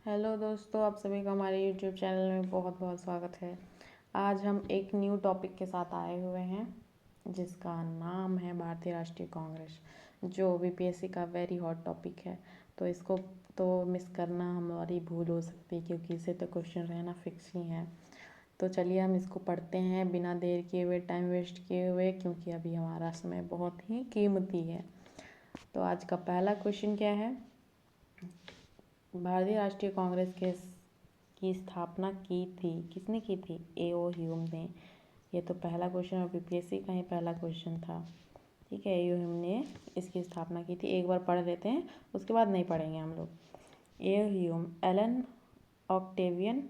Hello दोस्तों, आप सभी का हमारे यूट्यूब चैनल में बहुत बहुत स्वागत है। आज हम एक न्यू टॉपिक के साथ आए हुए हैं जिसका नाम है भारतीय राष्ट्रीय कांग्रेस, जो बीपीएससी का वेरी हॉट टॉपिक है। तो इसको तो मिस करना हमारी भूल हो सकती है, क्योंकि इसे तो क्वेश्चन रहना फिक्स ही है। तो चलिए हम इसको पढ़ते हैं बिना देर किए हुए, टाइम वेस्ट किए हुए, क्योंकि अभी हमारा समय बहुत ही कीमती है। तो आज का पहला क्वेश्चन क्या है? भारतीय राष्ट्रीय कांग्रेस की स्थापना की थी, किसने की थी? ए.ओ. ह्यूम ने। ये तो पहला क्वेश्चन और बीपीएससी का ही पहला क्वेश्चन था। ठीक है, ए.ओ. ह्यूम ने इसकी स्थापना की थी। एक बार पढ़ लेते हैं, उसके बाद नहीं पढ़ेंगे हम लोग। A O. Hume, Allan Octavian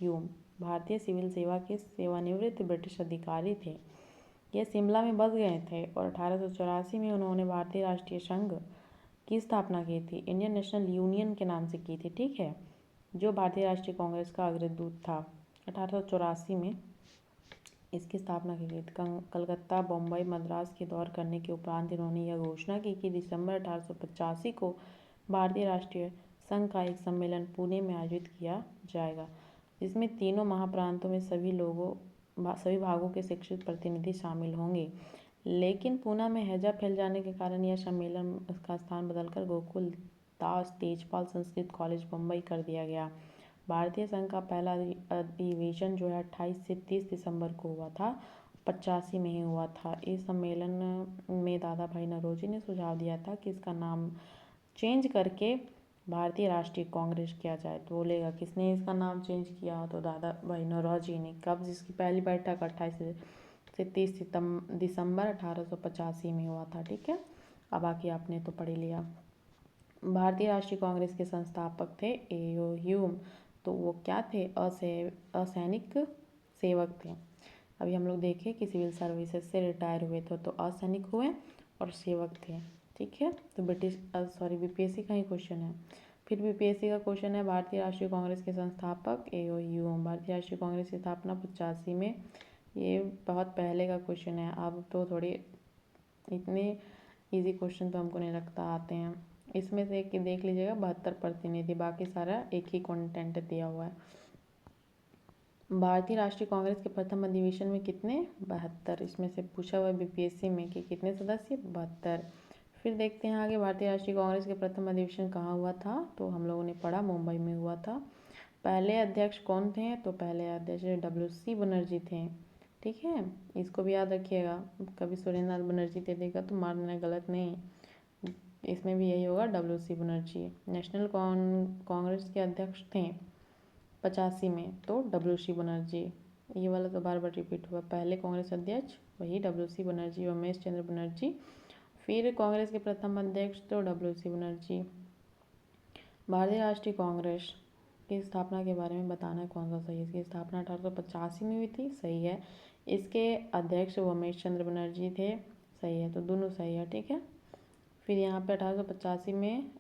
Hume भारतीय सिविल सेवा के सेवानिवृत्त ब्रिटिश अधिकारी थे। ये शिमला में बस गए थे और 1884 में उन्होंने भारतीय राष्ट्रीय संघ की स्थापना की थी। इंडियन नेशनल यूनियन के नाम से की थी, ठीक है, जो भारतीय राष्ट्रीय कांग्रेस का अग्रदूत था। 1884 में इसकी स्थापना की गई थी। कलकत्ता, बम्बई, मद्रास के दौर करने के उपरांत इन्होंने यह घोषणा की कि दिसंबर 1885 को भारतीय राष्ट्रीय संघ का एक सम्मेलन पुणे में आयोजित किया जाएगा, जिसमें तीनों महाप्रांतों में सभी भागों के शिक्षित प्रतिनिधि शामिल होंगे। लेकिन पूना में हैजा फैल जाने के कारण यह सम्मेलन का स्थान बदलकर गोकुल दास तेजपाल संस्कृत कॉलेज बम्बई कर दिया गया। भारतीय संघ का पहला अधिवेशन जो है 28 से 30 दिसंबर को हुआ था, 85 में ही हुआ था। इस सम्मेलन में दादा भाई नौरोजी ने सुझाव दिया था कि इसका नाम चेंज करके भारतीय राष्ट्रीय कांग्रेस किया जाए। तो बोलेगा किसने इसका नाम चेंज किया? तो दादा भाई नौरोजी ने। कब? जिसकी पहली बैठक 28 से 30 दिसंबर 1885 में हुआ था, ठीक है। अब बाकी आपने तो पढ़ लिया। भारतीय राष्ट्रीय कांग्रेस के संस्थापक थे ए.ओ. ह्यूम। तो वो क्या थे? असैनिक सेवक थे। अभी हम लोग देखें कि सिविल सर्विसेज से रिटायर हुए थे, तो असैनिक हुए और सेवक थे, ठीक है। तो बीपीएससी का ही क्वेश्चन है। फिर बीपीएससी का क्वेश्चन है, भारतीय राष्ट्रीय कांग्रेस के संस्थापक ए.ओ. ह्यूम। भारतीय राष्ट्रीय कांग्रेस की स्थापना 85 में। ये बहुत पहले का क्वेश्चन है। अब तो थोड़ी इतने इजी क्वेश्चन तो हमको नहीं लगता आते हैं। इसमें से एक देख लीजिएगा, 72 प्रतिनिधि, बाकी सारा एक ही कंटेंट दिया हुआ है। भारतीय राष्ट्रीय कांग्रेस के प्रथम अधिवेशन में कितने? 72। इसमें से पूछा हुआ है बीपीएससी में कि कितने सदस्य? 72। फिर देखते हैं आगे, भारतीय राष्ट्रीय कांग्रेस के प्रथम अधिवेशन कहाँ हुआ था? तो हम लोगों ने पढ़ा, मुंबई में हुआ था। पहले अध्यक्ष कौन थे? तो पहले अध्यक्ष डब्ल्यू.सी. बनर्जी थे, ठीक है। इसको भी याद रखिएगा, कभी सुरेंद्र नाथ बनर्जी दे देगा तो मारना गलत नहीं। इसमें भी यही होगा, डब्ल्यू.सी. बनर्जी। नेशनल कांग्रेस के अध्यक्ष थे 85 में, तो डब्ल्यू.सी. बनर्जी। ये वाला तो बार बार रिपीट हुआ। पहले कांग्रेस अध्यक्ष वही डब्ल्यू.सी. बनर्जी, रमेश चंद्र बनर्जी। फिर कांग्रेस के प्रथम अध्यक्ष तो डब्ल्यू.सी. बनर्जी। भारतीय राष्ट्रीय कांग्रेस की स्थापना के बारे में बताना कौन सा सही है? इसकी स्थापना 1885 में हुई थी, सही है। इसके अध्यक्ष रमेश चंद्र बनर्जी थे, सही है। तो दोनों सही है, ठीक है। फिर यहाँ पे 1885 में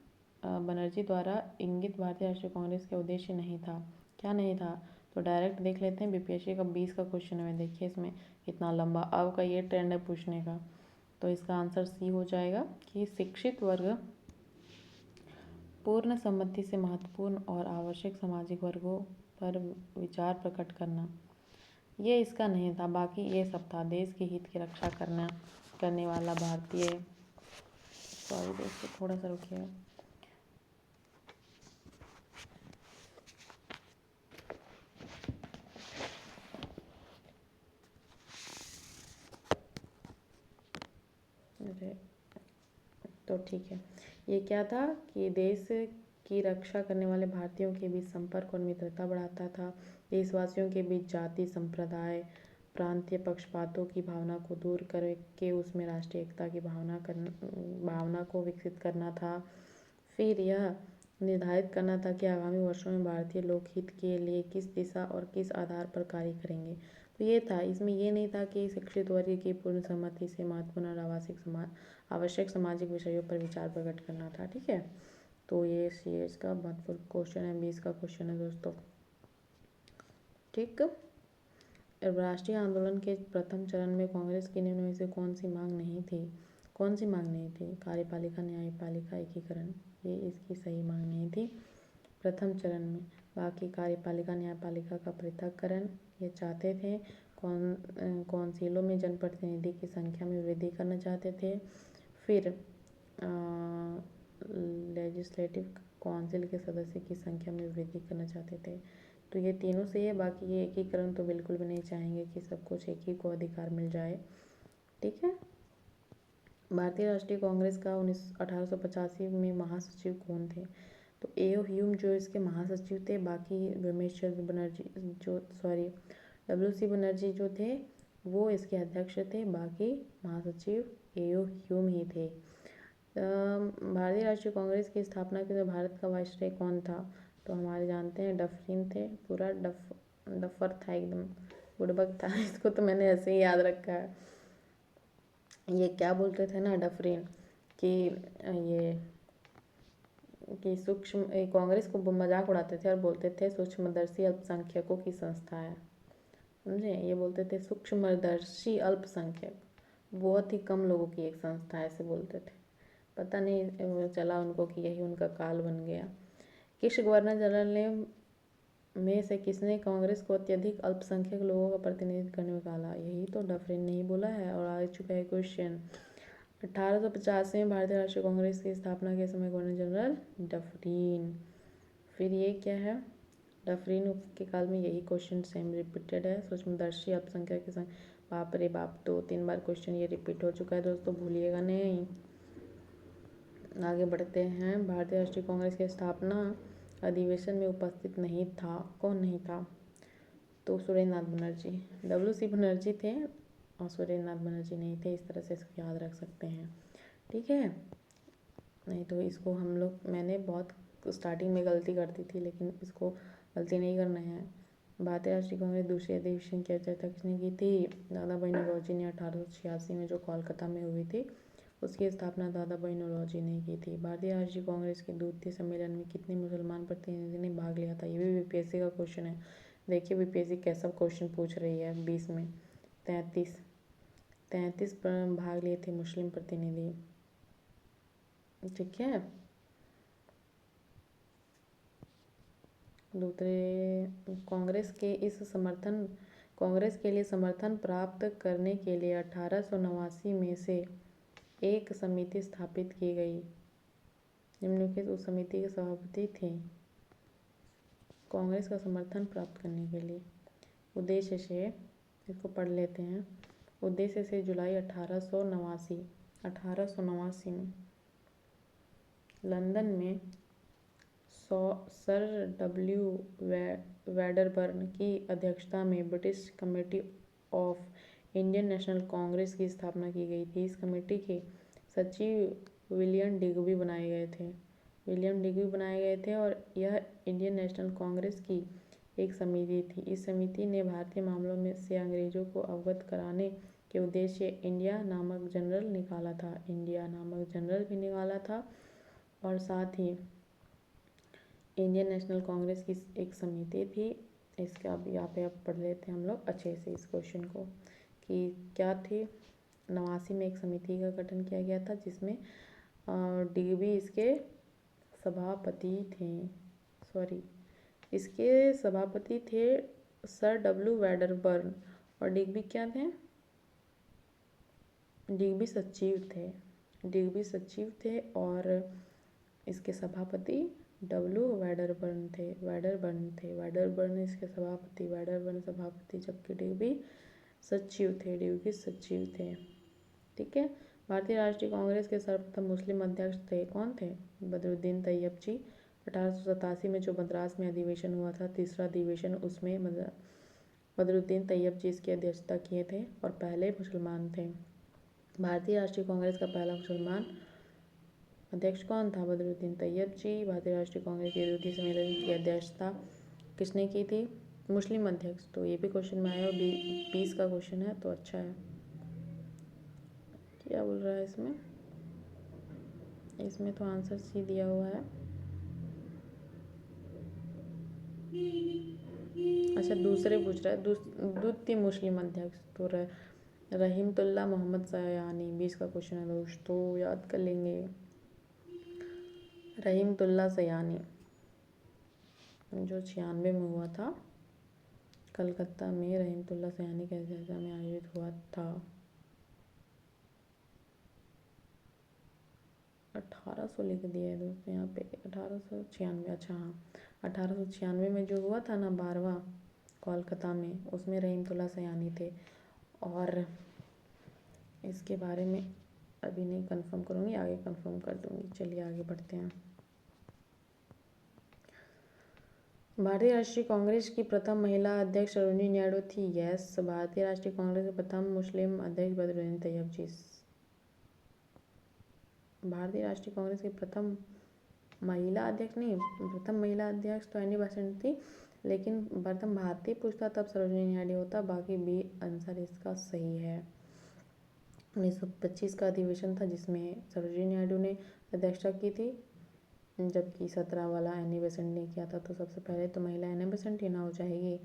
बनर्जी द्वारा इंगित भारतीय राष्ट्रीय कांग्रेस का उद्देश्य नहीं था। क्या नहीं था? तो डायरेक्ट देख लेते हैं, बीपीएससी का 20 का क्वेश्चन है। देखिए इसमें कितना लंबा अब का ये ट्रेंड है पूछने का। तो इसका आंसर सी हो जाएगा कि शिक्षित वर्ग पूर्ण सम्मति से महत्वपूर्ण और आवश्यक सामाजिक वर्गों पर विचार प्रकट करना, ये इसका नहीं था। बाकी ये सब था। देश के हित की रक्षा करने वाला भारतीय, सॉरी दोस्तों थोड़ा सा रुकिएगा। तो ठीक है, ये क्या था कि देश की रक्षा करने वाले भारतीयों के बीच संपर्क और मित्रता बढ़ाता था। देशवासियों के बीच जाति, संप्रदाय, प्रांतीय पक्षपातों की भावना को दूर करके उसमें राष्ट्रीय एकता की भावना को विकसित करना था। फिर यह निर्धारित करना था कि आगामी वर्षों में भारतीय लोकहित के लिए किस दिशा और किस आधार पर कार्य करेंगे। तो ये था। इसमें ये नहीं था कि शिक्षित वर्ग की पूर्ण सहमति से महत्वपूर्ण और आवश्यक सामाजिक विषयों पर विचार प्रकट करना था, ठीक है। तो ये सीएस का महत्वपूर्ण क्वेश्चन है, 20 का क्वेश्चन है दोस्तों, ठीक। राष्ट्रीय आंदोलन के प्रथम चरण में कांग्रेस की निम्न में से कौन सी मांग नहीं थी? कौन सी मांग नहीं थी? कार्यपालिका न्यायपालिका एकीकरण, ये इसकी सही मांग नहीं थी। प्रथम चरण में। बाकी कार्यपालिका न्यायपालिका का पृथक्करण ये चाहते थे। कौंसिलों में जनप्रतिनिधि की संख्या में वृद्धि करना चाहते थे। फिर लेजिस्लेटिव काउंसिल के सदस्य की संख्या में वृद्धि करना चाहते थे। तो ये तीनों से है। बाकी ये एकीकरण तो बिल्कुल भी नहीं चाहेंगे कि सब कुछ एक ही को अधिकार मिल जाए। ठीक है। भारतीय राष्ट्रीय कांग्रेस का 1885 में महासचिव कौन थे? तो ए.ओ. ह्यूम जो इसके महासचिव थे। बाकी रमेश बनर्जी डब्ल्यू.सी. बनर्जी जो थे वो इसके अध्यक्ष थे। बाकी महासचिव ए.ओ. ह्यूम ही थे। भारतीय राष्ट्रीय कांग्रेस की स्थापना के लिए भारत का वायसराय कौन था? तो हमारे जानते हैं डफरिन थे। पूरा डफर था, एकदम बुड़बक था। इसको तो मैंने ऐसे ही याद रखा है। ये क्या बोलते थे ना डफरिन कि सूक्ष्म कांग्रेस को मजाक उड़ाते थे और बोलते थे सूक्ष्मदर्शी अल्पसंख्यकों की संस्था है। समझे? ये बोलते थे सूक्ष्मदर्शी अल्पसंख्यक, बहुत ही कम लोगों की एक संस्था है, ऐसे बोलते थे। पता नहीं चला उनको कि यही उनका काल बन गया। किस गवर्नर जनरल में से किसने कांग्रेस को अत्यधिक अल्पसंख्यक लोगों का प्रतिनिधित्व करने में कहा? यही तो डफरिन ने ही बोला है। और आ चुका है क्वेश्चन। 1885 में भारतीय राष्ट्रीय कांग्रेस की स्थापना के समय गवर्नर जनरल डफरिन। फिर ये क्या है? डफरिन के काल में यही क्वेश्चन सेम रिपीटेड है। सूक्ष्मदर्शी अल्पसंख्यक के संग, बाप रे बाप, 2-3 बार क्वेश्चन ये रिपीट हो चुका है दोस्तों, भूलिएगा नहीं। आगे बढ़ते हैं। भारतीय राष्ट्रीय कांग्रेस की स्थापना अधिवेशन में उपस्थित नहीं था। कौन नहीं था? तो सुरेंद्र नाथ बनर्जी। डब्ल्यू.सी. बनर्जी थे और सुरेंद्र नाथ बनर्जी नहीं थे। इस तरह से इसको याद रख सकते हैं। ठीक है। नहीं तो इसको हम लोग, मैंने बहुत स्टार्टिंग में गलती करती थी, लेकिन इसको गलती नहीं करना है। भारतीय राष्ट्रीय कांग्रेस दूसरी अधिवेशन की अध्यक्षता किसने की थी? दादा भाई नौरोजी ने 1886 में जो कोलकाता में हुई थी उसकी स्थापना दादा भाई नौरोजी ने की थी। भारतीय राष्ट्रीय कांग्रेस के द्वितीय सम्मेलन में कितने मुसलमान प्रतिनिधि ने भाग लिया था? ये भी बीपीएससी का क्वेश्चन है। देखिए बीपीएससी कैसा क्वेश्चन पूछ रही है। 20 में 33 भाग लिए थे मुस्लिम प्रतिनिधि। ठीक है। दूसरे, कांग्रेस के लिए समर्थन प्राप्त करने के लिए 1889 में से एक समिति स्थापित की गई। निम्नलिखित उस समिति के सभापति थे। कांग्रेस का समर्थन प्राप्त करने के लिए उद्देश्य से, इसको पढ़ लेते हैं। उद्देश्य से जुलाई 1889 में लंदन में सर डब्ल्यू वेडरबर्न की अध्यक्षता में British committee of Indian national Congress की स्थापना की गई थी। इस कमेटी के सचिव विलियम डिग्बी बनाए गए थे और यह इंडियन नेशनल कांग्रेस की एक समिति थी। इस समिति ने भारतीय मामलों में से अंग्रेजों को अवगत कराने के उद्देश्य से इंडिया नामक जनरल भी निकाला था और साथ ही इंडियन नेशनल कांग्रेस की एक समिति थी। इसका अब यहाँ पे अब पढ़ लेते हैं हम लोग अच्छे से इस क्वेश्चन को कि क्या थी। 89 में एक समिति का गठन किया गया था जिसमें डिग्बी इसके सभापति थे सर डब्ल्यू वेडरबर्न और डिग्बी क्या थे? डिग्बी सचिव थे और इसके सभापति डब्ल्यू वेडरबर्न थे। वेडरबर्न इसके सभापति जबकि डिग्बी सचिव थे। ठीक है। भारतीय राष्ट्रीय कांग्रेस के सर्वप्रथम मुस्लिम अध्यक्ष थे। कौन थे? बदरुद्दीन तैयबजी। 1887 में जो मद्रास में अधिवेशन हुआ था, तीसरा अधिवेशन, उसमें बदरुद्दीन तैयबजी इसकी अध्यक्षता किए थे और पहले मुसलमान थे। भारतीय राष्ट्रीय कांग्रेस का पहला मुसलमान अध्यक्ष कौन था? बदरुद्दीन तैयबजी। भारतीय राष्ट्रीय कांग्रेस के द्वितीय सम्मेलन की अध्यक्षता किसने की थी? मुस्लिम अध्यक्ष। तो ये भी क्वेश्चन में आया, 20 का क्वेश्चन है तो अच्छा है। क्या बोल रहा है इसमें तो आंसर सी दिया हुआ है। अच्छा दूसरे पूछ रहा है द्वितीय मुस्लिम अध्यक्ष तो रहीमतुल्लाह मोहम्मद सयानी। 20 का क्वेश्चन है दोस्तों, याद कर लेंगे। रहीमतुल्लाह सयानी। जो 96 में हुआ था, कलकत्ता में रहमतुल्लाह सयानी की अध्यक्षता में आयोजित हुआ था। 1800 लिख दिया है दोस्तों यहाँ पे, 1896। अच्छा हाँ, 1896 में जो हुआ था ना 12वां कोलकाता में, उसमें रहीमतुल्लाह सयानी थे। और इसके बारे में अभी नहीं कंफर्म करूँगी, आगे कंफर्म कर दूँगी। चलिए आगे बढ़ते हैं। भारतीय राष्ट्रीय कांग्रेस की प्रथम महिला अध्यक्ष सरोजिनी नायडू थी। यस, भारतीय राष्ट्रीय कांग्रेस के प्रथम मुस्लिम अध्यक्ष बदरुद्दीन तैयब। भारतीय राष्ट्रीय कांग्रेस की प्रथम महिला अध्यक्ष नहीं, प्रथम महिला अध्यक्ष तो एनी बेसेंट थी, लेकिन प्रथम भारतीय पूछता तब सरोजिनी नायडू होता। बाकी बी आंसर इसका सही है। 1925 का अधिवेशन था जिसमें सरोजिनी नायडू ने अध्यक्षता की थी, जबकि 17 वाला एनी बेसेंट ने किया था। तो सबसे पहले तो महिला एनी बेसेंट ही ना हो जाएगी।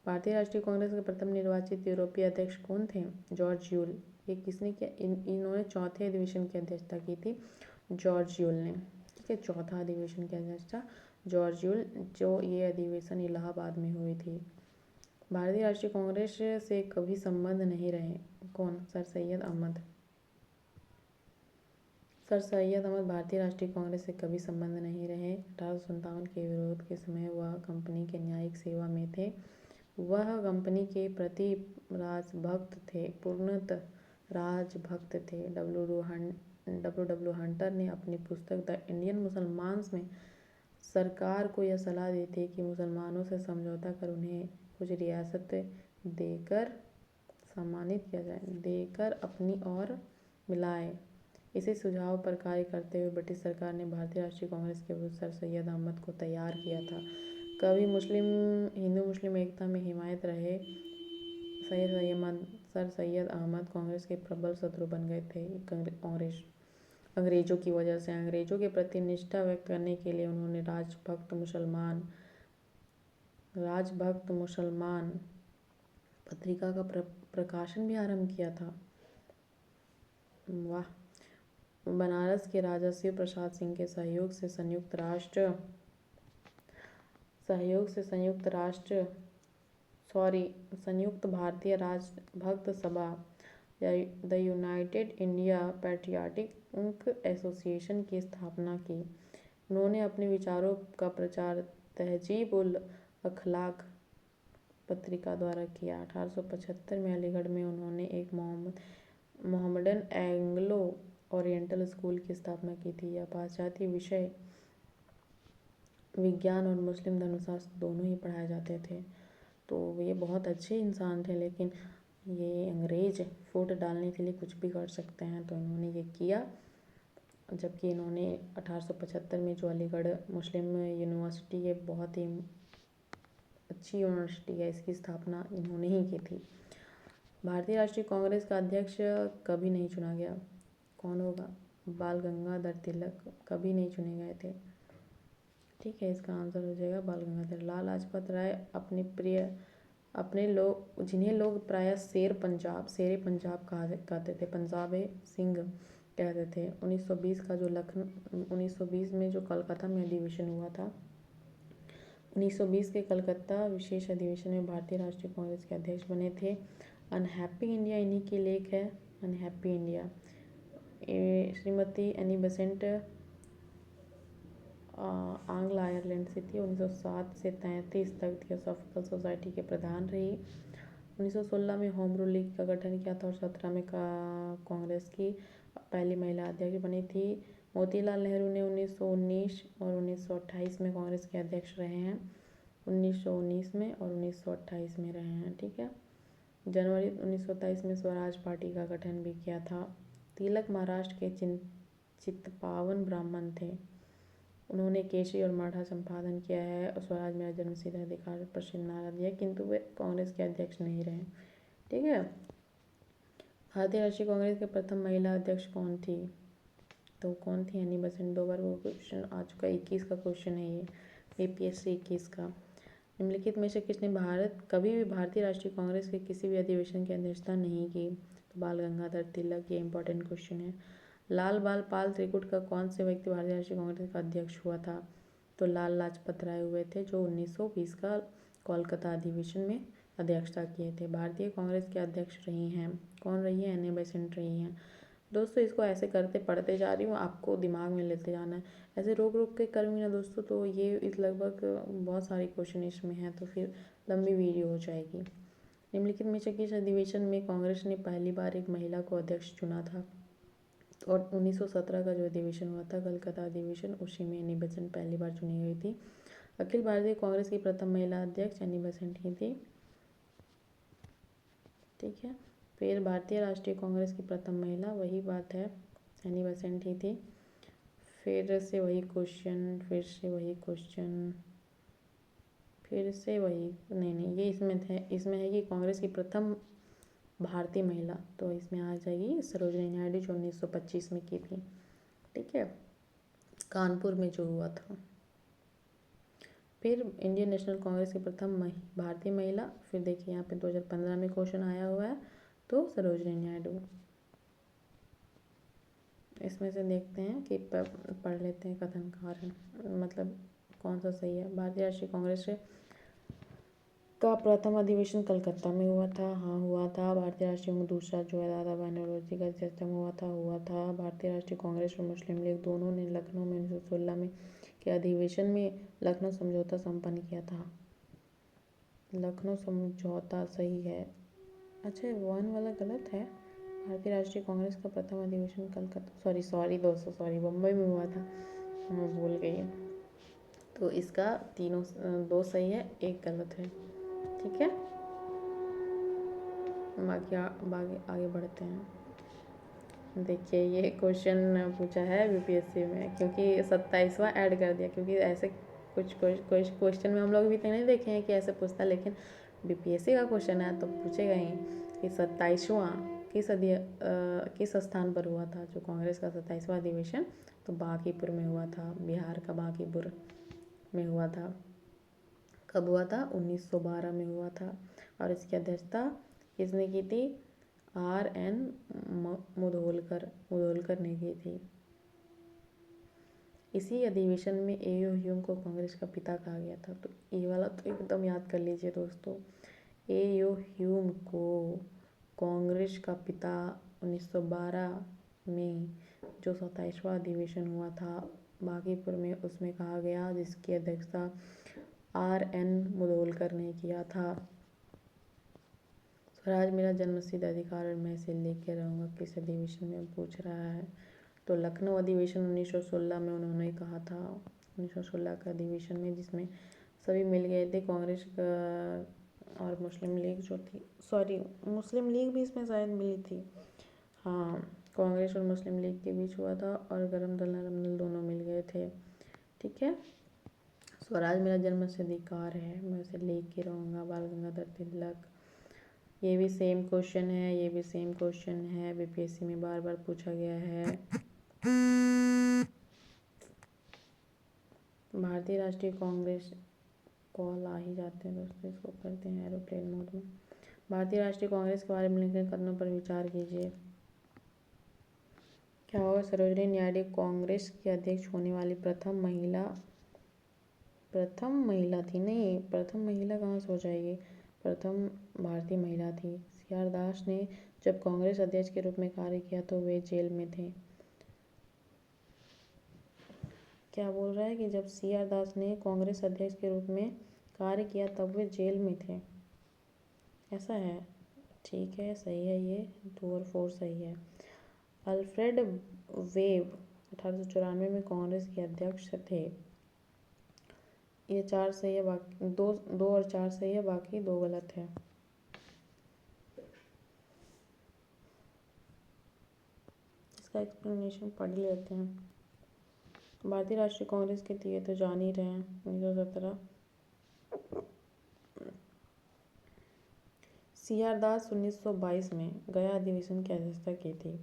भारतीय राष्ट्रीय कांग्रेस के प्रथम निर्वाचित यूरोपीय अध्यक्ष कौन थे? George Yule. ये किसने किया? इन्होंने चौथे अधिवेशन की अध्यक्षता की थी, जॉर्ज यूल ने। ठीक है, चौथा अधिवेशन की अध्यक्षता जॉर्ज यूल, जो ये अधिवेशन इलाहाबाद में हुई थी। भारतीय राष्ट्रीय कांग्रेस से कभी संबंध नहीं रहे। कौन? सर सैयद अहमद। सर सैयद अहमद भारतीय राष्ट्रीय कांग्रेस से कभी संबंध नहीं रहे। 1857 के विरोध के समय वह कंपनी के न्यायिक सेवा में थे। वह कंपनी के प्रति राजभक्त थे, पूर्णतः राजभक्त थे। डब्ल्यू हंटर ने अपनी पुस्तक द इंडियन मुसलमान्स में सरकार को यह सलाह दी थी कि मुसलमानों से समझौता कर उन्हें कुछ रियासत देकर सम्मानित किया जाए, देकर अपनी ओर मिलाए। इसी सुझाव पर कार्य करते हुए ब्रिटिश सरकार ने भारतीय राष्ट्रीय कांग्रेस के विरुद्ध सर सैयद अहमद को तैयार किया था। कभी हिंदू मुस्लिम एकता में हिमायत रहे सर सैयद अहमद कांग्रेस के प्रबल शत्रु बन गए थे अंग्रेजों की वजह से। अंग्रेजों के प्रति निष्ठा व्यक्त करने के लिए उन्होंने राजभक्त मुसलमान पत्रिका का प्रकाशन भी आरंभ किया था। वाह। बनारस के राजा शिव प्रसाद सिंह के सहयोग से संयुक्त भारतीय राजभक्त सभा the United India patriotic association की स्थापना की। उन्होंने अपने विचारों का प्रचार तहजीब उल अखलाक पत्रिका द्वारा किया। 1875 में अलीगढ़ में उन्होंने एक मोहम्मडन एंग्लो ओरिएंटल स्कूल की स्थापना की थी। यह पाश्चात्य विषय विज्ञान और मुस्लिम धर्मशास्त्र दोनों ही पढ़ाए जाते थे। तो ये बहुत अच्छे इंसान थे, लेकिन ये अंग्रेज फूट डालने के लिए कुछ भी कर सकते हैं, तो इन्होंने ये किया। जबकि इन्होंने 1875 में जो अलीगढ़ मुस्लिम यूनिवर्सिटी, ये बहुत ही अच्छी यूनिवर्सिटी है, इसकी स्थापना इन्होंने ही की थी। भारतीय राष्ट्रीय कांग्रेस का अध्यक्ष कभी नहीं चुना गया। कौन होगा? बाल गंगाधर तिलक कभी नहीं चुने गए थे। ठीक है, इसका आंसर हो जाएगा बाल गंगाधर। लाला लाजपत राय जिन्हें लोग प्रायः शेरे पंजाब कहते थे, पंजाबे सिंह कहते थे। 1920 में जो कलकत्ता में अधिवेशन हुआ था, 1920 के कलकत्ता विशेष अधिवेशन में भारतीय राष्ट्रीय कांग्रेस के अध्यक्ष बने थे। अनहैप्पी इंडिया इन्हीं की लेख है, unhappy India. Shrimati Annie Besant आंग्ल आयरलैंड से थी। 1907 से 1933 तक थियोसॉफिकल सोसाइटी के प्रधान रही। 1916 में होम रूल लीग का गठन किया था और 17 में कांग्रेस की पहली महिला अध्यक्ष बनी थी। मोतीलाल नेहरू ने 1919 और 1928 में कांग्रेस के अध्यक्ष रहे हैं। 1919 में और 1928 में रहे हैं। ठीक है। जनवरी 1927 में स्वराज पार्टी का गठन भी किया था। तिलक महाराष्ट्र के चित्पावन ब्राह्मण थे। उन्होंने केसरी और मराठा संपादन किया है और स्वराज मेरा जन्मसिद्ध अधिकार प्रसिद्ध नारा दिया, किंतु वे कांग्रेस के अध्यक्ष नहीं रहे। ठीक है। भारतीय राष्ट्रीय कांग्रेस के प्रथम महिला अध्यक्ष कौन थी? तो कौन थी? Annie Besant. 2 बार वो क्वेश्चन आ चुका है, 21 का क्वेश्चन है ये, बीपीएससी 21 का। निम्नलिखित में से किसने कभी भी भारतीय राष्ट्रीय कांग्रेस के किसी भी अधिवेशन की अध्यक्षता नहीं की? तो बाल गंगाधर तिलक। ये इंपॉर्टेंट क्वेश्चन है। लाल बाल पाल त्रिकुट का कौन से व्यक्ति भारतीय राष्ट्रीय कांग्रेस का अध्यक्ष हुआ था? तो लाल लाजपत राय हुए थे, जो 1920 का कोलकाता अधिवेशन में अध्यक्षता किए थे। भारतीय कांग्रेस के अध्यक्ष रही हैं, कौन रही है? एनी बेसेंट रही हैं। दोस्तों इसको ऐसे करते पढ़ते जा रही हूँ, आपको दिमाग में लेते जाना है। ऐसे रोक रोक के करूँगी ना दोस्तों, तो ये इस लगभग बहुत सारे क्वेश्चन इसमें हैं, तो फिर लंबी वीडियो हो जाएगी। निम्नलिखित में से किस अधिवेशन में कांग्रेस ने पहली बार एक महिला को अध्यक्ष चुना था? और 1917 का जो अधिवेशन हुआ था, कलकत्ता अधिवेशन, उसी में एनी बेसेंट पहली बार चुनी गई थी। अखिल भारतीय कांग्रेस की प्रथम महिला अध्यक्ष एनी बेसेंट ही थी। ठीक है, फिर भारतीय राष्ट्रीय कांग्रेस की प्रथम महिला, वही बात है, एनी बेसेंट ही थी। फिर से वही क्वेश्चन, फिर से वही क्वेश्चन, फिर से वही, नहीं ये इसमें थे, इसमें है कि कांग्रेस की प्रथम भारतीय महिला, तो इसमें आ जाएगी सरोजिनी नायडू, जो 1925 में की थी। ठीक है, कानपुर में जो हुआ था। फिर इंडियन नेशनल कांग्रेस की प्रथम भारतीय महिला, फिर देखिए यहाँ पे 2015 में क्वेश्चन आया हुआ है, तो सरोजिनी नायडू। इसमें से देखते हैं कि पढ़ लेते हैं कथन कारण, मतलब कौन सा सही है। भारतीय राष्ट्रीय कांग्रेस का प्रथम अधिवेशन कलकत्ता में हुआ था, हाँ हुआ था। भारतीय राष्ट्रीय कांग्रेस दूसरा जो है दादा भाई नौरोजी का अध्यक्षता में हुआ था। भारतीय राष्ट्रीय कांग्रेस और मुस्लिम लीग दोनों ने लखनऊ में 1916 में के अधिवेशन में लखनऊ समझौता संपन्न किया था। लखनऊ समझौता सही है। अच्छा, 1 वाला गलत है। भारतीय राष्ट्रीय कांग्रेस का प्रथम अधिवेशन कलकत्ता, सॉरी दोस्तों, सॉरी, बम्बई में हुआ था, मैं भूल गई। तो इसका तीनों 2 सही है, 1 गलत है। ठीक है, बाकी आगे बढ़ते हैं। देखिए ये क्वेश्चन पूछा है यूपीएससी में, क्योंकि 27वां ऐड कर दिया, क्योंकि ऐसे कुछ क्वेश्चन में हम लोग भी तो नहीं देखे हैं कि ऐसे पूछता, लेकिन बीपीएससी का क्वेश्चन है तो पूछेगा ही कि 27वां किस स्थान पर हुआ था, जो कांग्रेस का 27वां अधिवेशन, तो बांकीपुर में हुआ था, बिहार का बांकीपुर में हुआ था। कब हुआ था? 1912 में हुआ था। और इसकी अध्यक्षता किसने की थी? RN मुधोलकर ने की थी। इसी अधिवेशन में एओ ह्यूम को कांग्रेस का पिता कहा गया था, तो ये वाला तो एकदम याद कर लीजिए दोस्तों। एओ ह्यूम को कांग्रेस का पिता 1912 में जो 27वां अधिवेशन हुआ था बांकीपुर में, उसमें कहा गया, जिसकी अध्यक्षता RN मुधोलकर ने किया था। स्वराज मेरा जन्मसिद्ध अधिकार और मैं इसे लेके रहूँगा, किस अधिवेशन में पूछ रहा है? तो लखनऊ अधिवेशन 1916 में उन्होंने कहा था, 1916 का अधिवेशन में, जिसमें सभी मिल गए थे, कांग्रेस और मुस्लिम लीग जो थी, सॉरी मुस्लिम लीग भी इसमें शायद मिली थी, हाँ, कांग्रेस और मुस्लिम लीग के बीच हुआ था, और गरम दल नरम दल दोनों मिल गए थे। ठीक है, स्वराज मेरा जन्मसिद्ध अधिकार है, मैं उसे लेके रहूँगा, बाल गंगाधर तिलक। ये भी सेम क्वेश्चन है, ये भी सेम क्वेश्चन है, बीपीएससी में बार बार पूछा गया है। भारतीय राष्ट्रीय कांग्रेस, कॉल आ ही जाते हैं दोस्तों, इसको करते हैं एरोप्लेन मोड में। भारतीय राष्ट्रीय कांग्रेस के बारे में लिखे कथनों पर विचार कीजिए। क्या होगा? सरोजिनी नायडू कांग्रेस की अध्यक्ष होने वाली प्रथम महिला थी, नहीं, प्रथम महिला कहाँ से हो जाएगी, प्रथम भारतीय महिला थी। CR दास ने जब कांग्रेस अध्यक्ष के रूप में कार्य किया तो वे जेल में थे। क्या बोल रहा है कि जब CR दास ने कांग्रेस अध्यक्ष के रूप में कार्य किया तब वे जेल में थे, ऐसा है। ठीक है, सही है, ये 2 और 4 सही है। अल्फ्रेड वेब 1894 में कांग्रेस के अध्यक्ष थे। ये 4 सही है, बाकी 2 और 4 सही है, बाकी 2 गलत है। इसका एक्सप्लेनेशन पढ़ लेते हैं। भारतीय राष्ट्रीय कांग्रेस के थे, तो जान ही रहे हैं, 1917। CR दास 1922 में गया अधिवेशन की अध्यक्षता की थी,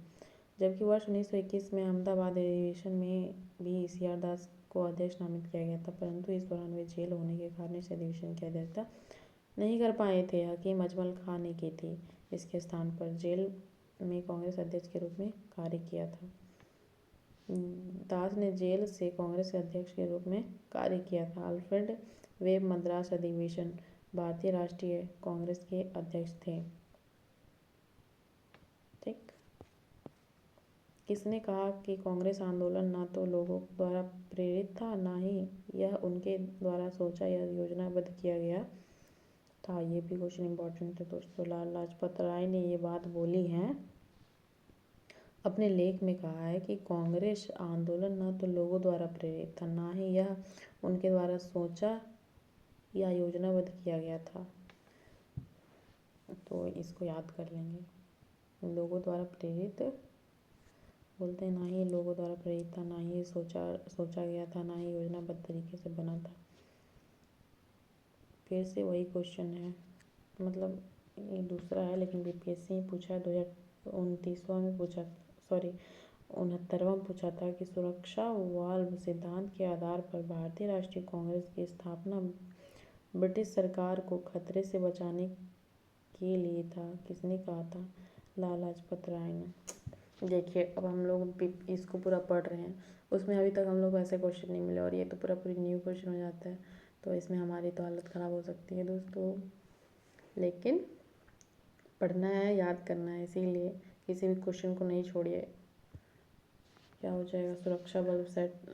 जबकि वर्ष 1921 में अहमदाबाद अधिवेशन में भी CR दास को अध्यक्ष नामित किया गया था, परंतु इस दौरान वे जेल होने के कारण इस अधिवेशन की अध्यक्षता नहीं कर पाए थे। हकीम अजमल खान ने की थी, इसके स्थान पर जेल में कांग्रेस अध्यक्ष के रूप में कार्य किया था। दास ने जेल से कांग्रेस के अध्यक्ष के रूप में कार्य किया था। अल्फ्रेड वेब मद्रास अधिवेशन भारतीय राष्ट्रीय कांग्रेस के अध्यक्ष थे। ठीक। किसने कहा कि कांग्रेस आंदोलन ना तो लोगों द्वारा प्रेरित था, ना ही यह उनके द्वारा सोचा या योजनाबद्ध किया गया था? ये भी क्वेश्चन इंपॉर्टेंट है दोस्तों। लाला लाजपत राय ने ये बात बोली है, अपने लेख में कहा है कि कांग्रेस आंदोलन ना तो लोगों द्वारा प्रेरित था, ना ही यह उनके द्वारा सोचा या योजनाबद्ध किया गया था। तो इसको याद कर लेंगे। लोगों द्वारा प्रेरित बोलते हैं, ना ही लोगों द्वारा प्रेरित था, ना ही सोचा गया था, ना ही योजनाबद्ध तरीके से बना था। फिर से वही क्वेश्चन है, मतलब ये दूसरा है, लेकिन बीपीएससी में पूछा है 2029वां में पूछा, सॉरी 69वां पूछा था कि सुरक्षा वाल्व सिद्धांत के आधार पर भारतीय राष्ट्रीय कांग्रेस की स्थापना ब्रिटिश सरकार को खतरे से बचाने के लिए था। किसने कहा था? लाला लाजपत राय ने। देखिए अब हम लोग इसको पूरा पढ़ रहे हैं, उसमें अभी तक हम लोग को ऐसे क्वेश्चन नहीं मिले और ये तो पूरी न्यू क्वेश्चन हो जाता है, तो इसमें हमारी तो हालत ख़राब हो सकती है दोस्तों। लेकिन पढ़ना है, याद करना है, इसीलिए किसी भी क्वेश्चन को नहीं छोड़िए। क्या हो जाएगा? सुरक्षा बल्ब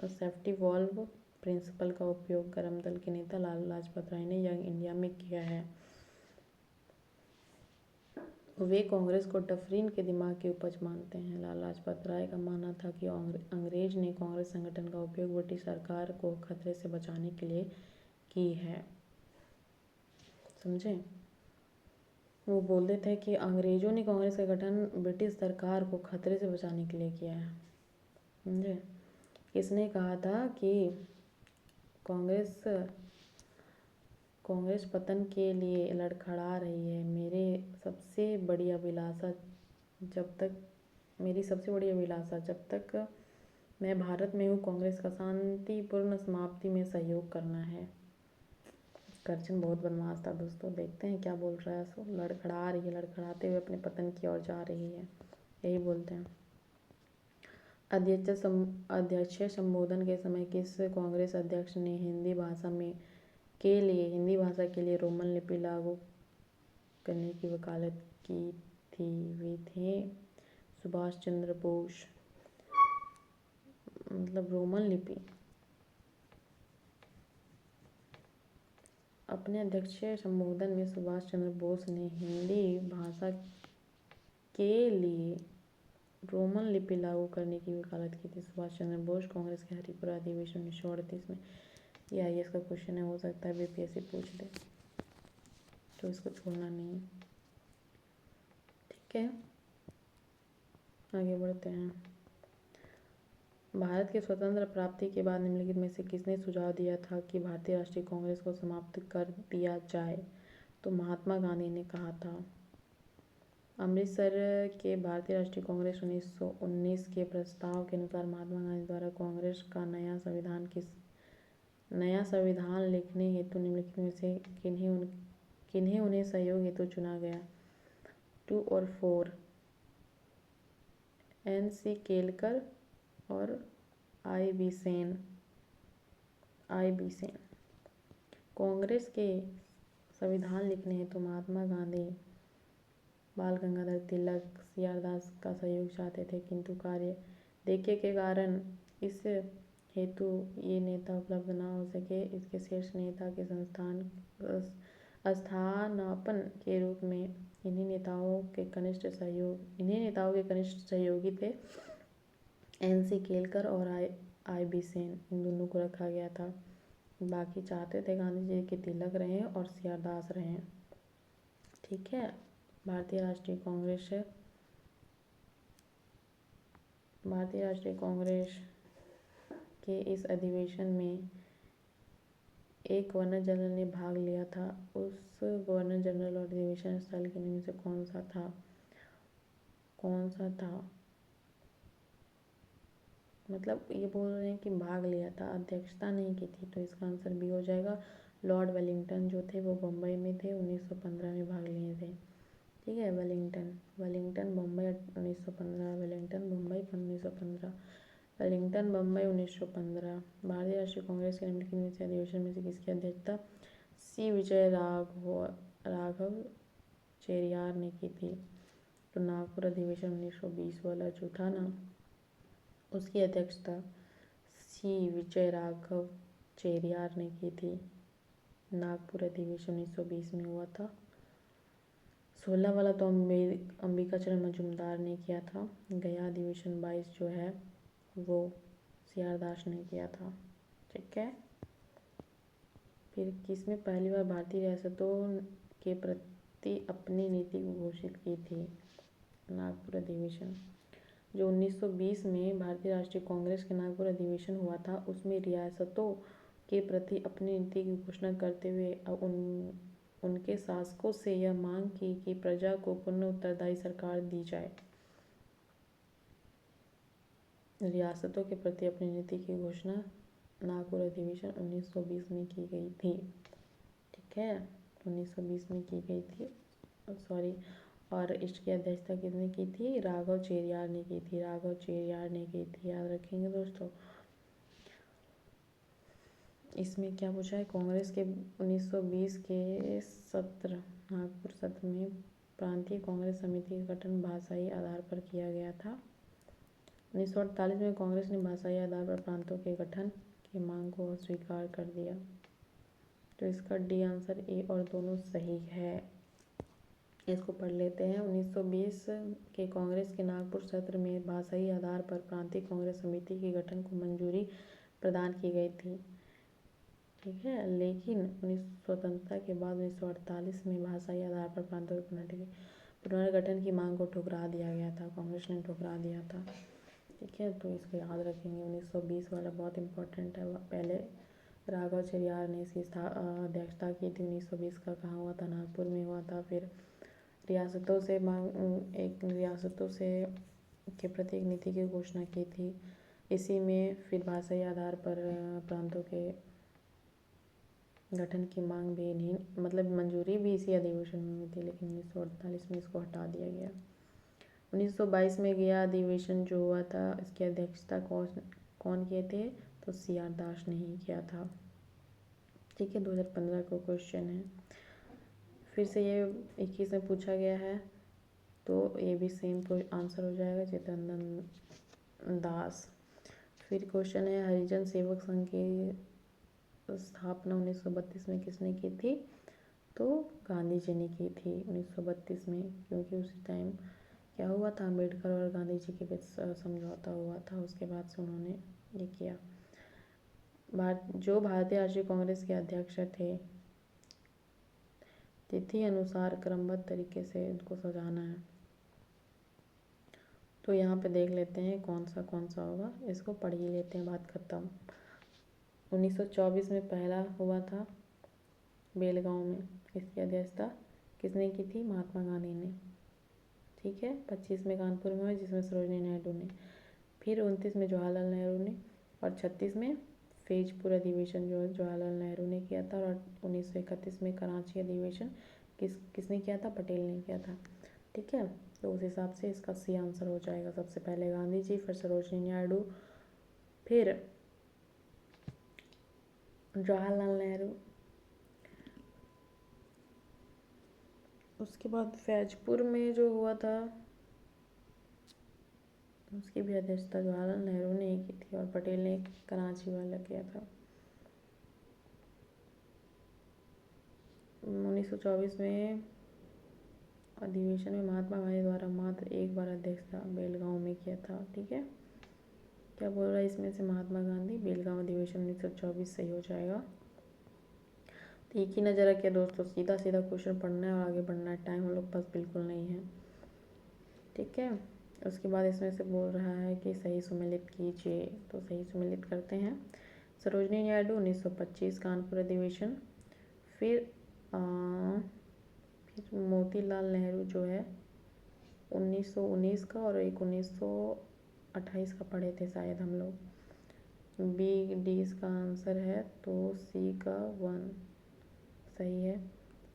सेफ्टी वॉल्व प्रिंसिपल का उपयोग गरम दल के नेता लाला लाजपत राय ने यंग इंडिया में किया है। वे कांग्रेस को डफरीन के दिमाग की उपज मानते हैं। लाला लाजपत राय का मानना था कि अंग्रेज ने कांग्रेस संगठन का उपयोग ब्रिटिश सरकार को खतरे से बचाने के लिए की है। समझे? वो बोलते थे कि अंग्रेजों ने कांग्रेस का गठन ब्रिटिश सरकार को खतरे से बचाने के लिए किया है। समझे? किसने कहा था कि कांग्रेस पतन के लिए लड़खड़ा रही है? मेरी सबसे बड़ी अभिलाषा जब तक मैं भारत में हूँ, कांग्रेस का शांतिपूर्ण समाप्ति में सहयोग करना है। करजन बहुत बदमाश था दोस्तों। देखते हैं क्या बोल रहा है। सो लड़खड़ा रही है, लड़खड़ाते हुए अपने पतन की ओर जा रही है, यही बोलते हैं। अध्यक्ष संबोधन के समय किस कांग्रेस अध्यक्ष ने हिंदी भाषा के लिए रोमन लिपि लागू करने की वकालत की थी? वे थे सुभाष चंद्र बोस। मतलब रोमन लिपि अपने अध्यक्षीय संबोधन में सुभाष चंद्र बोस ने हिंदी भाषा के लिए रोमन लिपि लागू करने की वकालत की थी। सुभाष चंद्र बोस कांग्रेस के हरिपुरा अधिवेशन 1938 में। ये IAS का क्वेश्चन है, हो सकता है बीपीएससी पूछ दे, तो इसको छोड़ना नहीं। ठीक है, आगे बढ़ते हैं। भारत के स्वतंत्र प्राप्ति के बाद निम्नलिखित में से किसने सुझाव दिया था कि भारतीय राष्ट्रीय कांग्रेस को समाप्त कर दिया जाए? तो महात्मा गांधी ने कहा था। अमृतसर के भारतीय राष्ट्रीय कांग्रेस 1919 के प्रस्ताव के अनुसार महात्मा गांधी द्वारा कांग्रेस का नया संविधान लिखने हेतु निम्नलिखित में से किन्हें उन्हें सहयोग हेतु चुना गया? 2 और 4, NC केलकर और I.B. सेन। कांग्रेस के संविधान लिखने हेतु महात्मा गांधी बाल गंगाधर तिलक, CR दास का सहयोग चाहते थे, किंतु कार्य देखिए के कारण इस हेतु ये नेता उपलब्ध न हो सके। इसके शीर्ष नेता के स्थानापन्न के रूप में इन्हीं नेताओं के कनिष्ठ सहयोगी थे NC केलकर और I.B. सेन। इन दोनों को रखा गया था। बाकी चाहते थे गांधी जी के तिलक रहें और CR दास रहें। ठीक है। भारतीय राष्ट्रीय कांग्रेस के इस अधिवेशन में एक गवर्नर जनरल ने भाग लिया था। उस गवर्नर जनरल और अधिवेशन स्थल के निम्न से कौन सा था? मतलब ये बोल रहे हैं कि भाग लिया था, अध्यक्षता नहीं की थी, तो इसका आंसर B हो जाएगा। लॉर्ड वेलिंगटन जो थे वो बम्बई में थे, 1915 में भाग लिए थे। ठीक है, Wellington Bombay 1915, Wellington Bombay 1915। Wellington Bombay 1915। भारतीय राष्ट्रीय कांग्रेस के निम्नलिखित अधिवेशन में से किसकी अध्यक्षता सी विजय राघव चेरियार ने की थी? तो नागपुर अधिवेशन 1920 वाला जो था ना, उसकी अध्यक्षता सी विजय राघव चेरियार ने की थी। नागपुर अधिवेशन 1920 में हुआ था। 16 वाला तो अंबिकाचरण मजूमदार ने किया था। गया अधिवेशन 22 जो है वो CR दास ने किया था। ठीक है। फिर किसमें पहली बार भारतीय रियासतों के प्रति अपनी नीति को घोषित की थी? नागपुर अधिवेशन। जो 1920 में भारतीय राष्ट्रीय कांग्रेस के नागपुर अधिवेशन हुआ था, उसमें रियासतों के प्रति अपनी नीति की घोषणा करते हुए उनके शासकों से यह मांग की कि प्रजा को पूर्ण उत्तरदायी सरकार दी जाए। रियासतों के प्रति अपनी नीति की घोषणा नागपुर अधिवेशन 1920 में की गई थी। ठीक है, 1920 में की गई थी, सॉरी। और इसकी अध्यक्षता किसने की थी? राघव चेरियार ने की थी। राघव चेरियार ने की थी, याद रखेंगे दोस्तों। इसमें क्या पूछा है? कांग्रेस के 1920 के सत्र, नागपुर सत्र में प्रांतीय कांग्रेस समिति का गठन भाषाई आधार पर किया गया था। 1948 में कांग्रेस ने भाषाई आधार पर प्रांतों के गठन की मांग को अस्वीकार कर दिया। तो इसका डी आंसर ए और दोनों सही है। इसको पढ़ लेते हैं। 1920 के कांग्रेस के नागपुर सत्र में भाषाई आधार पर प्रांतीय कांग्रेस समिति के गठन को मंजूरी प्रदान की गई थी। ठीक है, लेकिन स्वतंत्रता के बाद 1948 में भाषाई आधार पर प्रांतों के पुनर्गठन की मांग को ठुकरा दिया गया था। कांग्रेस ने ठुकरा दिया था। ठीक है, तो इसको याद रखेंगे। 1920 वाला बहुत इंपॉर्टेंट है। पहले राघव चेरियार ने इसकी अध्यक्षता की थी। 1920 का कहाँ हुआ था? नागपुर में हुआ था। फिर रियासतों से के प्रति एक नीति की घोषणा की थी। इसी में फिर भाषाई आधार पर प्रांतों के गठन की मांग भी नहीं, मतलब मंजूरी भी इसी अधिवेशन में हुई थी, लेकिन 1948 में इसको हटा दिया गया। 1922 में गया अधिवेशन जो हुआ था, इसकी अध्यक्षता कौन किए थे? तो CR दास ने ही किया था। ठीक है, 2015 का क्वेश्चन है। फिर से ये 21 में पूछा गया है, तो ये भी सेम आंसर हो जाएगा, चित्तरंजन दास। फिर क्वेश्चन है, हरिजन सेवक संघ की स्थापना 1932 में किसने की थी? तो गांधी जी ने की थी 1932 में, क्योंकि उसी टाइम क्या हुआ था? अम्बेडकर और गांधी जी के बीच समझौता हुआ था। उसके बाद से उन्होंने ये किया। जो भारतीय राष्ट्रीय कांग्रेस के अध्यक्ष थे, तिथि अनुसार क्रमबद्ध तरीके से इनको सजाना है। तो यहाँ पे देख लेते हैं कौन सा होगा। इसको पढ़ ही लेते हैं, बात खत्म। 1924 में पहला हुआ था बेलगांव में। इसकी अध्यक्षता किसने की थी? महात्मा गांधी ने। ठीक है, 25 में कानपुर में हुआ, जिसमें सरोजिनी नायडू ने। फिर 29 में जवाहरलाल नेहरू ने, और 36 में फैजपुर अधिवेशन जो जवाहरलाल नेहरू ने किया था, और 1931 में कराची अधिवेशन किसने किया था? पटेल ने किया था। ठीक है, तो उस हिसाब से इसका सी आंसर हो जाएगा। सबसे पहले गांधी जी, फिर सरोजिनी नायडू, फिर जवाहरलाल नेहरू, उसके बाद फैजपुर में जो हुआ था उसकी भी अध्यक्षता जवाहरलाल नेहरू ने ही की थी, और पटेल ने कराची वाला किया था। 1924 में अधिवेशन में महात्मा गांधी द्वारा मात्र एक बार अध्यक्षता बेलगांव में किया था। ठीक है, क्या बोल रहा है इसमें से? महात्मा गांधी, बेलगांव अधिवेशन 1924 सही हो जाएगा। तो एक ही नज़र रखिए दोस्तों, सीधा सीधा क्वेश्चन पढ़ना है और आगे बढ़ना है। टाइम हम लोग पास बिल्कुल नहीं है। ठीक है, उसके बाद इसमें से बोल रहा है कि सही सुमेलित कीजिए, तो सही सुमेलित करते हैं। सरोजिनी नायडू 1925 कानपुर अधिवेशन। फिर मोतीलाल नेहरू जो है 1919 का, और एक 1928 का पढ़े थे शायद हम लोग। बी डी इसका आंसर है, तो सी का 1 सही है।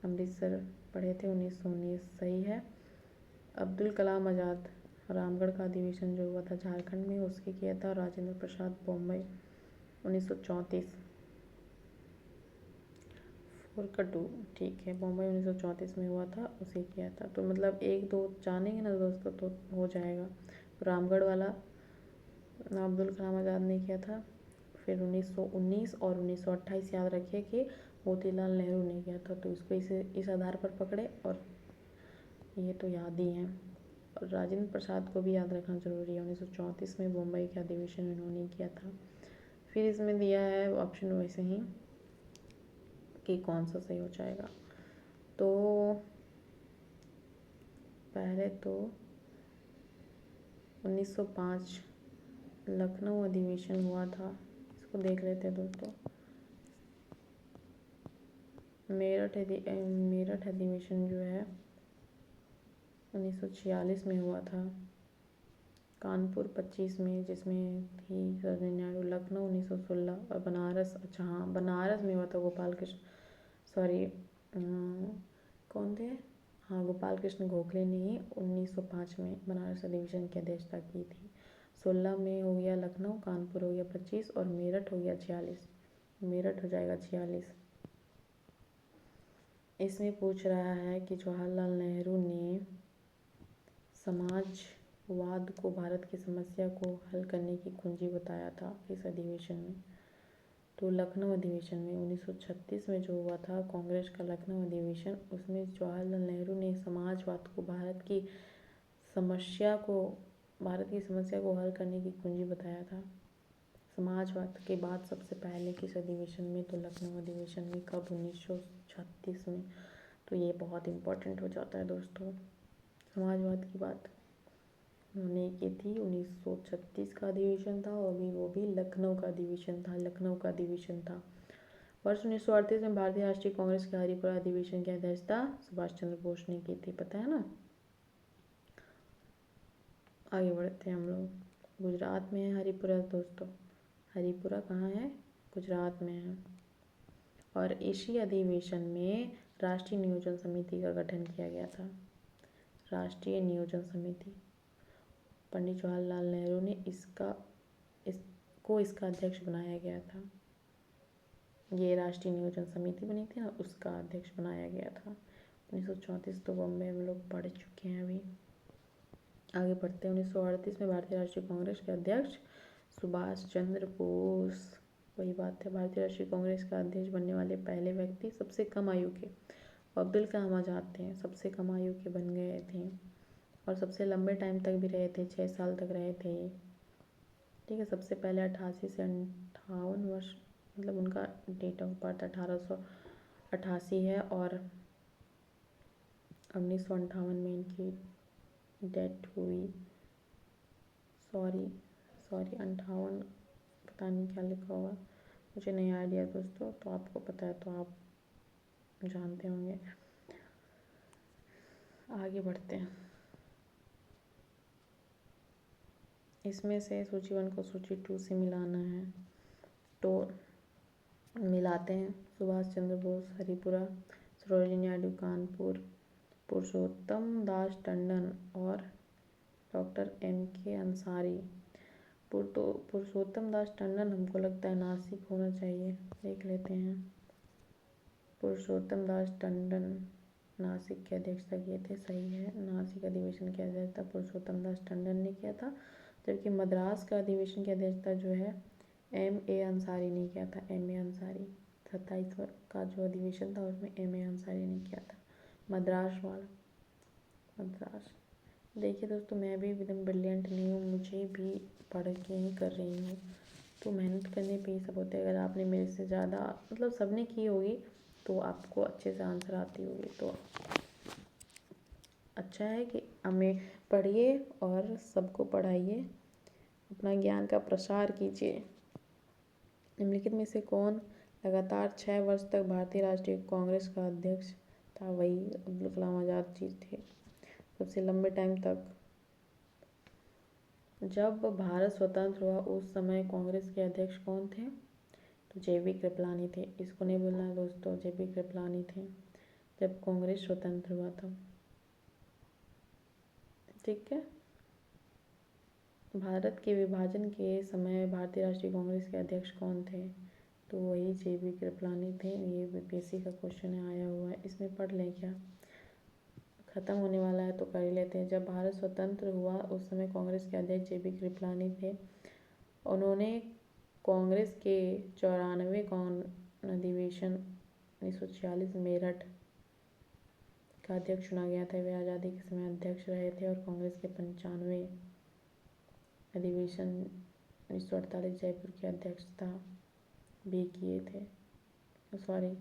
अमृतसर पढ़े थे 1919 सही है। अब्दुल कलाम आज़ाद रामगढ़ का अधिवेशन जो हुआ था झारखंड में, उसके किया था राजेंद्र प्रसाद बॉम्बे 1934। 4 का 2, ठीक है, बॉम्बे 1934 में हुआ था, उसे किया था। तो मतलब 1 2 जानेंगे ना दोस्तों तो हो जाएगा। रामगढ़ वाला अब्दुल कलाम आज़ाद ने किया था। फिर 1919 और 1928 याद रखिए कि मोतीलाल नेहरू ने किया था। तो इसको इस आधार पर पकड़े, और ये तो याद ही है। और राजेंद्र प्रसाद को भी याद रखना जरूरी है, 1934 में मुंबई के अधिवेशन में इन्होंने किया था। फिर इसमें दिया है ऑप्शन वैसे ही कि कौन सा सही हो जाएगा। तो पहले तो 1905 लखनऊ अधिवेशन हुआ था, इसको देख लेते हैं दोस्तों। मेरठ अधिवेशन जो है 1946 में हुआ था। कानपुर 25 में, जिसमें थी सरोजिनी नायडू। लखनऊ 1916 और बनारस, अच्छा हाँ बनारस में हुआ था गोपाल कृष्ण, सॉरी कौन थे, हाँ गोपाल कृष्ण गोखले ने ही 1905 में बनारस अधिवेशन की अध्यक्षता की थी। 16 में हो गया लखनऊ, कानपुर हो गया 25 और मेरठ हो गया 46। मेरठ हो जाएगा 46। इसमें पूछ रहा है कि जवाहरलाल नेहरू ने समाजवाद को भारत की समस्या को हल करने की कुंजी बताया था इस अधिवेशन में। तो लखनऊ अधिवेशन में 1936 में जो हुआ था कांग्रेस का लखनऊ अधिवेशन, उसमें जवाहरलाल नेहरू ने समाजवाद को भारत की समस्या को हल करने की कुंजी बताया था। समाजवाद के बाद सबसे पहले किस अधिवेशन में, तो लखनऊ अधिवेशन में। कब, 1936 में। तो ये बहुत इम्पोर्टेंट हो जाता है दोस्तों। समाजवाद की बात उन्होंने की थी, 1936 का अधिवेशन था, और वो भी लखनऊ का अधिवेशन था। वर्ष 1938 में भारतीय राष्ट्रीय कांग्रेस के हरिपुरा अधिवेशन की अध्यक्षता सुभाष चंद्र बोस ने की थी, पता है ना। आगे बढ़ते हैं हम लोग। गुजरात में है हरिपुरा दोस्तों। हरिपुरा कहाँ है, गुजरात में है। और इसी अधिवेशन में राष्ट्रीय नियोजन समिति का गठन किया गया था। राष्ट्रीय नियोजन समिति, पंडित जवाहरलाल नेहरू ने इसका अध्यक्ष बनाया गया था। ये राष्ट्रीय नियोजन समिति बनी थी ना, उसका अध्यक्ष बनाया गया था। 1934 तो बॉम्बे हम लोग पढ़ चुके हैं अभी। आगे बढ़ते हैं। 1938 में भारतीय राष्ट्रीय कांग्रेस के अध्यक्ष सुभाष चंद्र बोस, वही बात है, भारतीय राष्ट्रीय कांग्रेस का अध्यक्ष बनने वाले पहले व्यक्ति, सबसे कम आयु के अब्दुल कलाम आज़ाद थे, सबसे कम आयु के बन गए थे। और सबसे लंबे टाइम तक भी रहे थे, 6 साल तक रहे थे, ठीक है। सबसे पहले 88 से 58 वर्ष, मतलब उनका डेट ऑफ बर्थ 1888 है, और 1958 में इनकी डेथ हुई। सॉरी 58, पता नहीं क्या लिखा होगा, मुझे नहीं आइडिया दोस्तों, तो आपको पता है तो आप जानते होंगे। आगे बढ़ते हैं। इसमें से सूची 1 को सूची 2 से मिलाना है, तो मिलाते हैं। सुभाष चंद्र बोस हरिपुरा, सरोजिनी नायडू कानपुर, पुरुषोत्तम दास टंडन और डॉक्टर MK अंसारी। पुरुषोत्तम दास टंडन हमको लगता है नासिक होना चाहिए, देख लेते हैं। पुरुषोत्तम दास टंडन नासिक की अध्यक्षता किए थे, सही है। नासिक अधिवेशन की अध्यक्षता पुरुषोत्तम दास टंडन ने किया था, जबकि मद्रास का अधिवेशन की अध्यक्षता जो है MA अंसारी ने किया था। MA अंसारी 27 का जो अधिवेशन था उसमें MA अंसारी ने किया था। मद्रास देखिए दोस्तों, मैं भी एकदम ब्रिलियंट नहीं हूँ, मुझे भी पढ़ के ही कर रही हूँ, तो मेहनत करने पे ही सब होता है। अगर आपने मेरे से ज़्यादा, मतलब सबने की होगी, तो आपको अच्छे से आंसर आती होगी, तो अच्छा है कि हमें पढ़िए और सबको पढ़ाइए, अपना ज्ञान का प्रसार कीजिए। निम्नलिखित में से कौन लगातार 6 वर्ष तक भारतीय राष्ट्रीय कांग्रेस का अध्यक्ष था? वही अब्दुल कलाम आज़ाद जी थे, सबसे लंबे टाइम तक। जब भारत स्वतंत्र हुआ उस समय कांग्रेस के अध्यक्ष कौन थे? तो JB कृपलानी थे। इसको नहीं भूलना है दोस्तों, JB कृपलानी थे जब कांग्रेस स्वतंत्र हुआ था, ठीक है। भारत के विभाजन के समय भारतीय राष्ट्रीय कांग्रेस के अध्यक्ष कौन थे? तो वही JB कृपलानी थे। ये बीपीएससी का क्वेश्चन आया हुआ है, इसमें पढ़ लें क्या? ख़त्म होने वाला है तो कर ही लेते हैं। जब भारत स्वतंत्र हुआ उस समय कांग्रेस के अध्यक्ष JB कृपलानी थे। उन्होंने कांग्रेस के 94 अधिवेशन 1946 मेरठ का अध्यक्ष चुना गया था। वे आज़ादी के समय अध्यक्ष रहे थे और कांग्रेस के 95 अधिवेशन 1948 जयपुर की अध्यक्षता भी किए थे। सॉरी,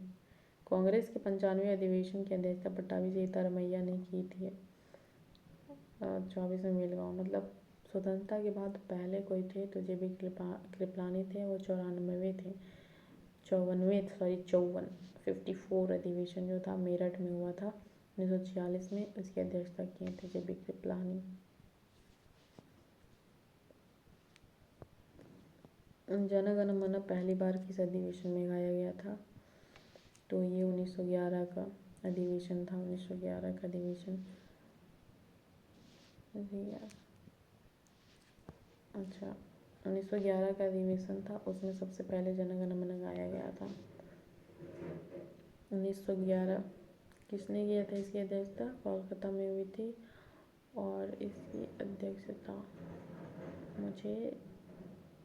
कांग्रेस के 95 अधिवेशन की अध्यक्षता पट्टाभी सीतारमैया ने की थी। 24 में मेलगांव, मतलब स्वतंत्रता के बाद पहले कोई थे तो JB कृपलानी थे। वो 94 थे, 54 अधिवेशन जो था मेरठ में हुआ था 1946 में, उसकी अध्यक्षता किए थे JB कृपलानी। जन गण मन पहली बार किस अधिवेशन में गाया गया था? तो ये 1911 का अधिवेशन था। 1911 का अधिवेशन, अच्छा 1911 का अधिवेशन था, उसमें सबसे पहले जन गण मन गाया गया था। 1911 किसने किया था? इसकी अध्यक्षता कोलकाता में हुई थी और इसकी अध्यक्षता मुझे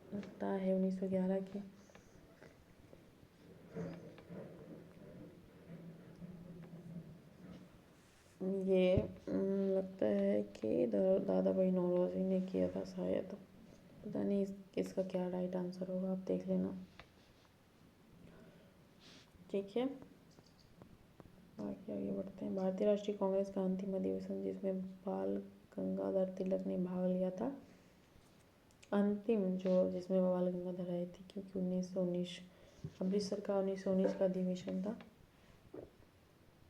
लगता है 1911 की ये लगता है कि दादा भाई नौरोजी ने किया था शायद। पता नहीं इसका क्या राइट आंसर होगा, आप देख लेना। ठीक है, बाकी आगे बढ़ते हैं। भारतीय राष्ट्रीय कांग्रेस का अंतिम अधिवेशन जिसमें बाल गंगाधर तिलक ने भाग लिया था, अंतिम जो जिसमें बाल गंगाधर आए थे, क्योंकि 1919 अमृतसर का 1919 का अधिवेशन था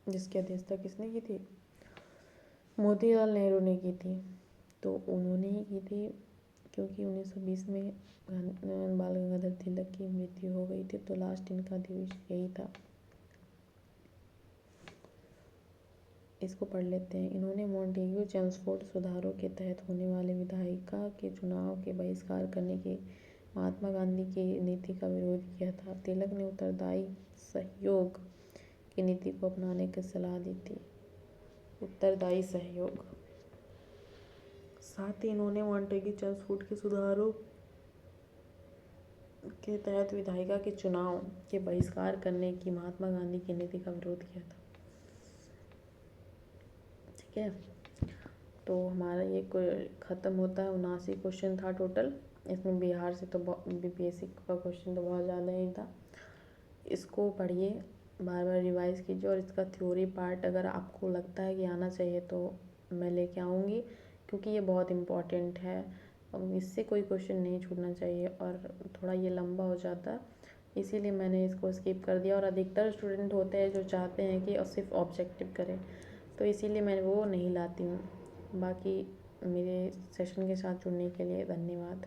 जिसकी अध्यक्षता किसने की थी? मोतीलाल नेहरू ने की थी। तो उन्होंने ही की थी क्योंकि 1920 में बाल गंगाधर तिलक की मृत्यु हो गई थी, तो लास्ट इनका अधिवेशन यही था। इसको पढ़ लेते हैं। इन्होंने मॉन्टेग्यू चेम्सफोर्ड सुधारों के तहत होने वाले विधायिका के चुनाव के बहिष्कार करने के महात्मा गांधी की नीति का विरोध किया था। तिलक ने उत्तरदायी सहयोग की नीति को अपनाने की सलाह दी थी। उत्तरदायी सहयोग। साथ ही इन्होंने मॉन्टेग्यू चेम्सफोर्ड के सुधारों के तहत विधायिका के चुनाव के बहिष्कार करने की महात्मा गांधी की नीति का विरोध किया था। ठीक है, तो हमारा ये ख़त्म होता है। 79 क्वेश्चन था टोटल। इसमें बिहार से तो बीपीएससी का क्वेश्चन तो बहुत ज़्यादा ही था। इसको पढ़िए, बार बार रिवाइज़ कीजिए और इसका थ्योरी पार्ट अगर आपको लगता है कि आना चाहिए तो मैं लेके आऊँगी, क्योंकि ये बहुत इम्पॉर्टेंट है। अब इससे कोई क्वेश्चन नहीं छूटना चाहिए और थोड़ा ये लंबा हो जाता है, इसीलिए मैंने इसको स्किप कर दिया। और अधिकतर स्टूडेंट होते हैं जो चाहते हैं कि सिर्फ ऑब्जेक्टिव करें, तो इसीलिए मैं वो नहीं लाती हूँ। बाकी मेरे सेशन के साथ जुड़ने के लिए धन्यवाद।